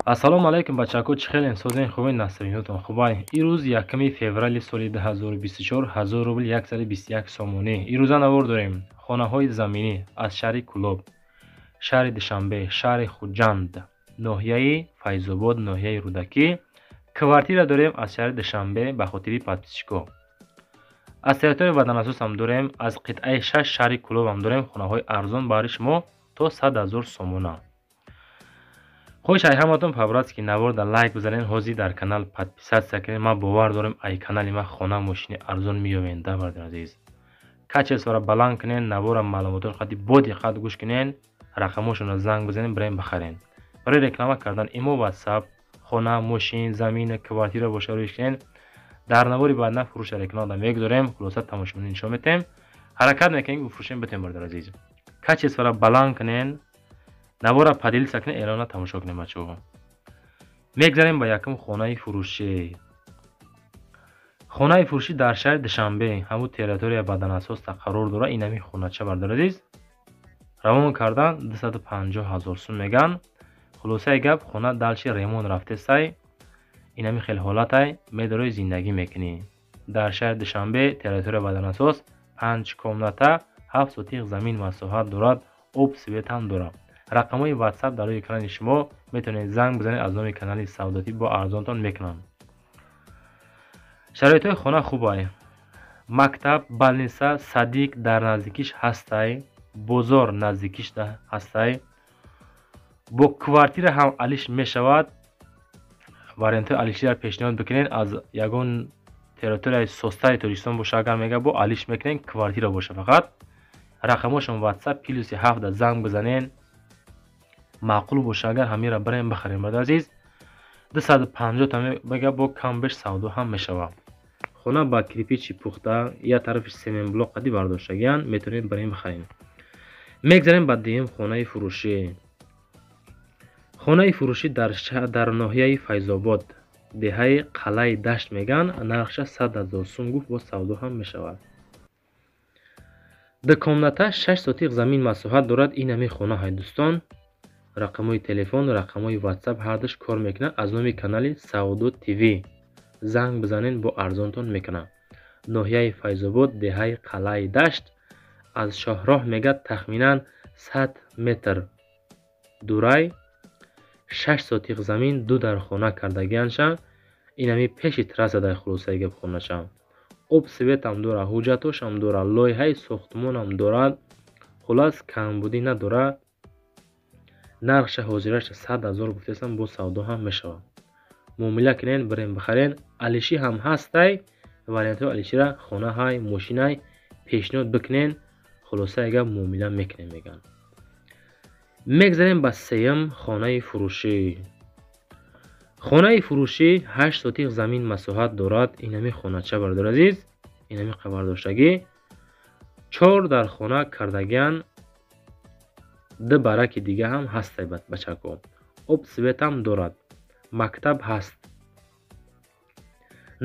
ассалому алайкум бачако, чӣ хелен? Созен хубин? Настринотон хубай? Ирӯз 1 феврали соли 2024 1000 рубл 121 сомонӣ. Ирӯза навор дорем. Хонаҳои заминӣ аз шаҳри Кӯлоб, шаҳри Душанбе, шаҳри Хуҷанд, ноҳияи Файзобод, ноҳияи Рӯдакӣ. Квартира дорем аз шаҳри Душанбе ба хотири подписчикҳо. аз территорияи ватанасос ҳам дорем, аз қитъаи 6 шаҳри Кӯлоб ҳам дорем. Хонаҳои арзон баҳри шумо то 100 000 сомона. хоҳиш ай ҳаматон фаврат ки наворда лайк бизанен, ҳозир дар канал подписатсия кунен. Ма бовар дорем ай канали ма хона мошини арзон меёвен. Даварди азиз, качесвара баланд кунен, навора маълумотро хати бо диққат гӯш кунен, рақамошонро занг бизанен, бирем бихарен. барои реклама кардан имо ватсап, хона, мошин, замин, квартира боша рӯиш кунен. дар навори баъдна фурӯша рекламада мегузорем. хулоса тамошобинӣ нишон метем, ҳаракат мекунем бифурӯшем. битем бародар азиз, качесвара баланд кунен, навора падилиса кунен, эълона тамошо кунем бачаҳо. мегзарем ба якум хонаи фурӯшӣ. хонаи фурӯшӣ дар шаҳри Душанбе, ҳамун территория баданасоста қарор дорад. ин ҳамин хонача бародар азиз, равон кардан 250 000 сум меган. хулосаи гап, хона далши ремонт рафтесай. ин ҳамин хел ҳолатай, медорои зиндагӣ мекунӣ. дар шаҳри Душанбе, территория баданасос, 5 комната, 7 сотиқ замин масоҳат дорад. об свет ҳам дорад. рақамҳои ватсап дар рӯи экрани шумо, метавонед занг бизанед. аз номи канали савдотӣ бо арзонтон мекунанд. шароитҳои хона хубай. мактаб, балниса, садиқ дар наздикиш ҳастай, бозор наздикиш ҳастай. бо квартира ҳам алиш мешавад. вариантҳои алиширо пешниҳод бикунед. аз ягон территорияи состаи тоҷикистон боша, агар мега бо алиш мекунед, квартира боша. фақат рақамошон ватсап +7 занг бизанен. маъқул боша, агар ҳамира барем бихарем бародар азиз. 250 та мега бо камбеш савдо ҳам мешавад. хона ба кирпичи пухта, я тарафи семен блок қадӣ бардоштагиян, метавонед барем бихарем. мегзарем ба дуюм хонаи фурӯшӣ. хонаи фурӯшӣ дар ноҳияи Файзобод, деҳаи қалъаи дашт меган. нархша 100 000 сум гуфт, бо савдо ҳам мешавад. ду комната 6 сотиқ замин масоҳат дорад. ин ҳамин хона ҳай дӯстон. рақамҳои телефон, рақамҳои ватсап ҳардуш кор мекунад. аз номи канали Саудо ТВ занг бизанен, бо арзонтон мекунад. ноҳияи Файзобод, деҳаи қалъаи дашт. аз шоҳроҳ мега тахминан 100 метр дурай, 6 сотиқ замин, 2 дар хона кардагиянша. ин ҳамин пеши трасса дар хулосаи гап хонаша. об свет ҳам дорад, ҳуҷҷатош ҳам дорад, лоиҳаи сохтмон ҳам дорад. хулас камбудӣ надорад. нархша ҳозираша 100 000 гуфтесам, бо савдо ҳам мешавад. муомила кунен, бирем бихарен. алишӣ ҳам ҳастай. вариантҳои алишира, хонаҳай, мошинай пешниҳод бикунен. хулосаи гап, муомила мекунем меган. мегзарем ба сеюм хонаи фурӯшӣ. хонаи фурӯшӣ 8 сотиқ замин масоҳат дорад. ин ҳамин хонача бародар азиз, ин ҳамин қабардоштагӣ. 4 дар хона кардагиян. 2 бараки дига ҳам ҳастай бачако. об свет ҳам дорад. мактаб ҳаст.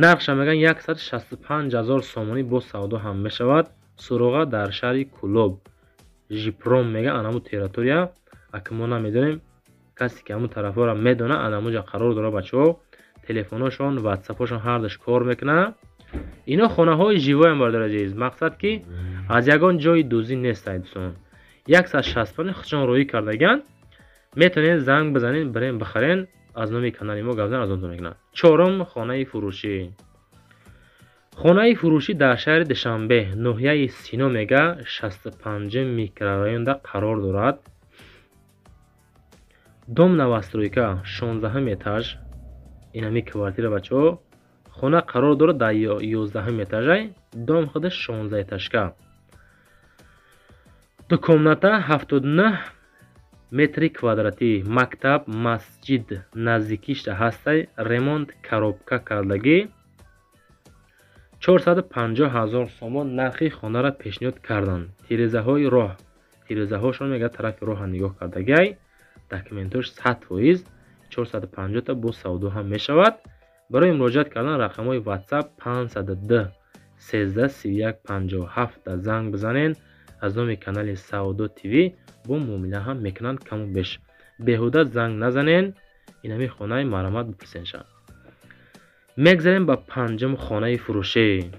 нархша меган 165 000 сомонӣ, бо савдо ҳам мешавад. суроға дар шаҳри Кӯлоб, жипром мега. анамо территория акмо намедонем, касе ки ҳамун тарафҳоро медона, анамоҷа қарор дорад бачаҳо. телефоношон, ватсапошон ҳардуш кор мекунад. ино хонаҳои живоям бародар азиз. мақсад ки аз ягон ҷои дӯзӣ нестай дӯстон. 165 худшон роӣ кардагиян. метавонед занг бизанен, бирем бихарен. аз номи канали мо гавзан арзонтон мекунад. чорум хонаи фурӯшӣ. хонаи фурӯшӣ дар шаҳри Душанбе, ноҳияи Сино мега, 65 микрорайонда қарор дорад. дом новостройка, 16 этаж. ин ҳамин квартира бачаҳо. хона қарор дорад дар 11 этажай. дом худаш 16 этажка. 2 комната 79 метри квадратӣ. мактаб, масҷид наздикишда ҳастай. ремонт коробка кардагӣ. 450 000 сомон нархи хонара пешниҳод карданд. тирезаҳои роҳ, тирезаҳошон мега тарафи роҳа нигоҳ кардагиай. документош 100%, 450 та бо савдо ҳам мешавад. барои муроҷиат кардан рақамҳои ватсап 502 13 31 57 да занг бизанен. аз номи канали Саудо ТВ бо муомила ҳам мекунанд каму беш. беҳуда занг назанен. اینمی خانه مرمت بپرسین شد. میگذاریم با پنجم خانه فروشی.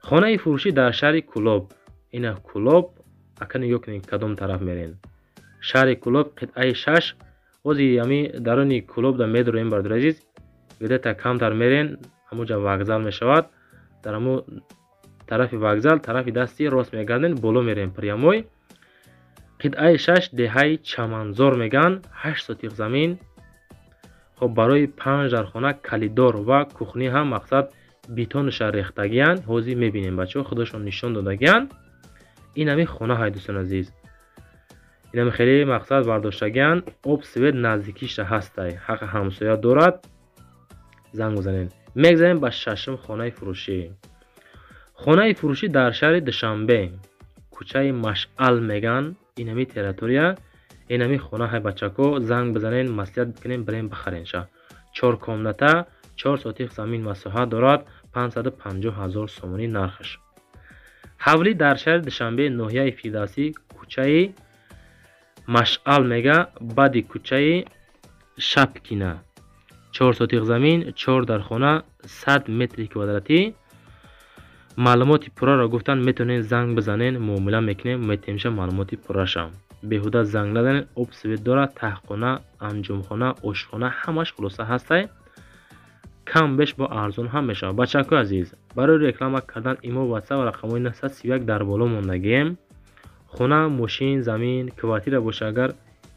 خانه فروشی در شهر کلوب. این کلوب اکنون یکنین کدام طرف میرین؟ شهر کلوب قطعه 6 اوزی همی درونی کلوب در میدرویم بردار عزیز. ویده تا کمتر میرین همونجا وокزال میشود. در همون طرف وокزال طرف دستی راست میگردین بولو میرین پریاموی. قطعه 6 دهه چمنزار میگن 8 سوتیق زمین. خب برای 5000 خانه کلیدار و کوخنی هم مقصد بیتونش ریختگیان حوزی میبینیم بچه خودشون نشون دادگیان. این همی خانه های دوستان عزیز، این همی خیلی مقصد برداشتگیان. آب سوید نزدیکیش هسته، حق همسایه دارد. زنگ بزنین. میگذاریم با ششم خانه فروشی. خانه فروشی در شهر دوشنبه کوچه مشعل میگن. این همی تریتوریا، این همی خانه های بچکو. زنگ بزنین مصلحت بکنین برین بخرین شا. 4 کامنته 4 سوتیق زمین مساحت دارد. 550,000 سومونی نرخش. حولی در شهر دوشنبه ناحیه فیردوسی کوچه مشعل میگه. بعد کوچه شپکینه 4 سوتیق زمین 4 در خانه 100 متر کواردراتی. معلوماتی پورا را گفتن میتونین زنگ بزنین معامله میکنیم میتیمشه معلوماتی پورا شم. بهوده زنگ ندارین. آب سوید داره، تهخانه، انجمخانه، آشخانه همش خلاصه هسته. کم بیش با ارزون هم میشه. بچه‌ها عزیز برای رکلام کردن ایمو واتساپ و رقمای 931 در بالا موندگیم. خونه، ماشین، زمین، کوارتیر باشه اگر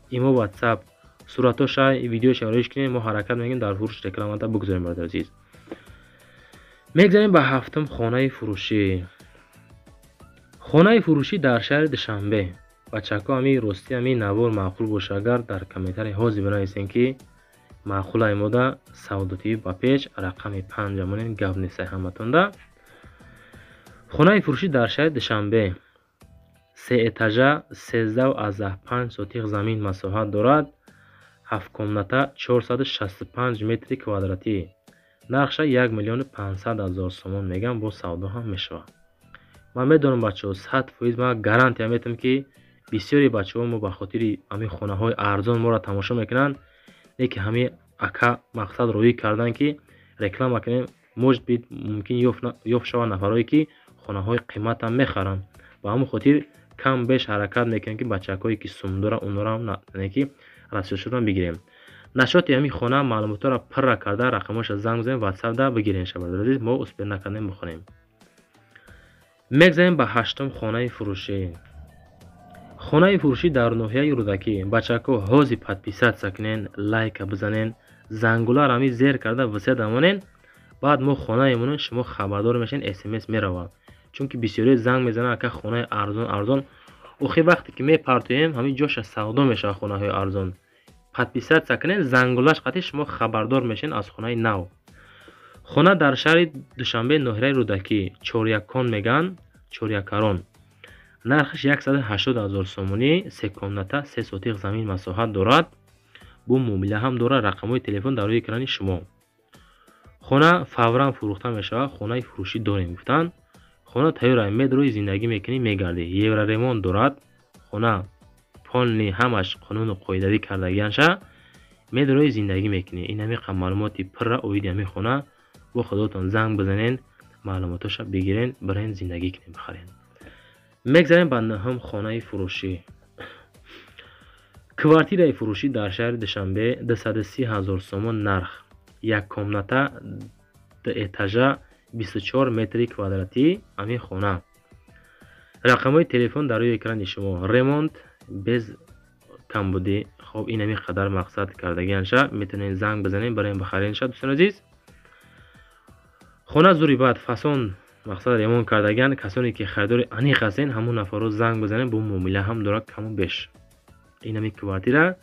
ایمو واتساپ صورتاش ویدیوش روش کنین ما حرکت میگیم در فروش رکلامات بگذاریم برادر عزیز. میگذاریم به هفتم خانه فروشی. خانه فروشی در شهر دوشنبه. بچه‌ها همی راستی همی نوار معقول باشه اگر در کامنتر حاضر بنویسین که معقول ایمودا سعودتی با پیج رقم 5 مونین گپ نیست همتون ده. خانه فروشی در شهر دوشنبه 3 اتاژه 13.5 سوتیق زمین مساحت دارد. 7 کامنته 465 متر کواردراتی. نرخش 1,500,000 سومون میگم با سودا هم میشه. من میدونم بچه‌ها 100% ما گارانتی میتونم که بسیاری بچه‌ها ما به خاطر همین خانه های ارزان ما را تماشا میکنن. لیکن همین اکا مقصد روی کردن که رکلام کنیم موجد بید ممکن یوف شوه نفرهایی که خانه های قیمت هم میخرن. با همون خاطر کم بیش حرکت میکنیم که بچه‌هایی که سوم داره اون را هم نه که رسیدگی شدن بگیریم. نشاط همین خانه معلومات را پر کرده رقمش زنگ بزنیم واتساپ ده بگیرین شبر عزیز ما اسپر نکنیم بخونیم. میگذاریم به هشتم خانه فروشی. خانه فروشی در ناحیه رودکی. بچه‌ها حوزی پادپیسات سکنین لایک بزنین زنگوله را می زیر کرده وصیت امونین. بعد ما خانه مون شما خبردار میشین اس ام اس میروه. چون که بسیاری زنگ میزنن که خانه ارزان اوخی وقتی که می پرتویم همین جاش سودا میشه. خانه های ارزان پادپیسات سکنین زنگولهش قطعی شما خبردار میشین از خانه نو. خانه در شهر دوشنبه ناحیه رودکی 4 میگن 4 نرخش 180,000 سومونی. 3 کامنته 3 سوتیق زمین مساحت دارد. بو معامله هم داره. رقم‌های تلفن در روی اکران شما. خانه فورا فروخته میشه. خانه فروشی داریم گفتن. خانه تیار میدروی زندگی میکنی میگردی. یه ریمون دارد. خانه پانلی همش قانون و قاعده کردگیانشه میدروی زندگی میکنی. این همی معلوماتی پر اوید همی خانه با خودتون زنگ بزنین معلوماتش بگیرین برین زندگی کنین بخرین. میگذاریم به نهم خانه فروشی. کوارتیر فروشی در شهر دوشنبه 230,000 سومون نرخ. 1 کامنته 2 اتاژه 24 متر کواردراتی. همین خانه رقم‌های تلفن در روی اکران شما. ریمونت bez کم بودی. خب این همی قدر مقصد کردگیانشه میتونین زنگ بزنین برای بخرین شد دوستان عزیز. خانه زوری بعد فسون مقصد ریمون کردگیان کسانی که خریدار انیق هستین همون نفرو زنگ بزنین با معامله هم داره کمون بیش. این همی کوارتیره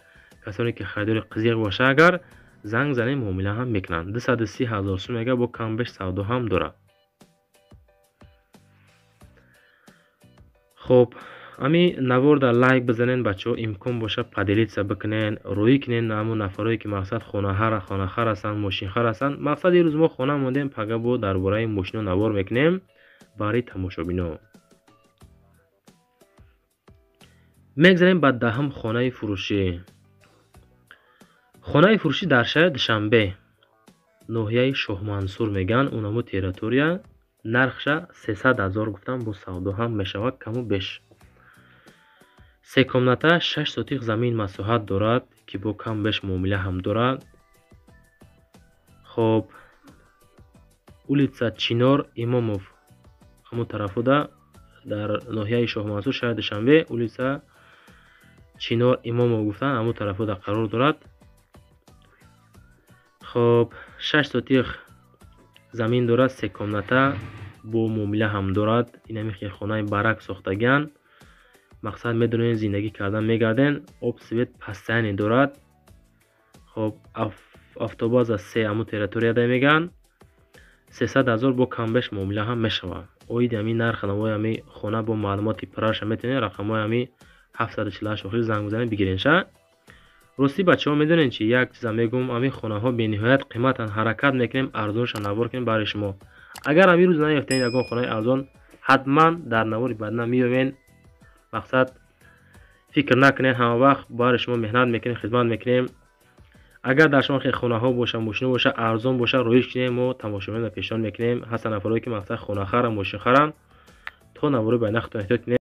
کسانی که خریدار قزیق باشه اگر زنگ زنین معامله هم میکنن. 230,000 سوم میگه با کم بیش سودا هم داره. خب امی نوار در لایک بزنین بچه ها امکان باشه پدلیت بکنین روی کنین همون نفرایی که مقصد خانه خر هستن ماشین خر هستن. مقصد این روز ما خانه موندیم پگه با درباره ماشین نوار میکنیم برای تماشابینو. میگذاریم بعد دهم خانه فروشی. хонаи фурӯшӣ дар шаҳри Душанбе, ноҳияи Шоҳмансур меган. Унамо территория нархша 300,000 гуфтан, бо савдо ҳам мешавад каму беш. 3 комната 6 сотиқ замин масоҳат дорад, ки бо кам беш муомила ҳам дорад. хоб улица Чинор Имомов, ҳамон тарафуда дар ноҳияи Шоҳмансур, шаҳри Душанбе, улица Чинор Имомов гуфтан, ҳамон тарафуда қарор дорад. хоб 6 сотиқ замин дорад, 3 комната бо муомила ҳам дорад. Инами хелхонаи барак сохтаган. мақсад медонен зиндагӣ кардан мегарден. об свет постоянне дорад. хоб автобаза 3 ҳамон территорияда меган. 300,000 бо камбеш муомила ҳам мешавад. оиди ҳамин нарх навои ҳамин хона бо маълумоти пирраша метавонед рақамҳои ҳамин 748 охир занг бизанед бигиренша. рости бачаҳо медонед чи, як чиза мегум, ҳамин хонаҳо бениҳоят қиматан. ҳаракат мекунем арзонша навор кунем барои шумо. агар ҳамин рӯз наёфтем ягон хонаи арзон, ҳатман дар навори баъдина меёвем. мақсад фикр накунед, ҳама вақт барои шумо меҳнат мекунем, хизмат мекунем. агар дар шумо хонаҳо боша, мошино боша, арзон боша, роиш кунем, мо тамошобин ва пешон мекунем. ҳастанд нафаре ки мақсад хонахара, мошинхаранд. то навори баъдина худтон эҳтиёт кунед.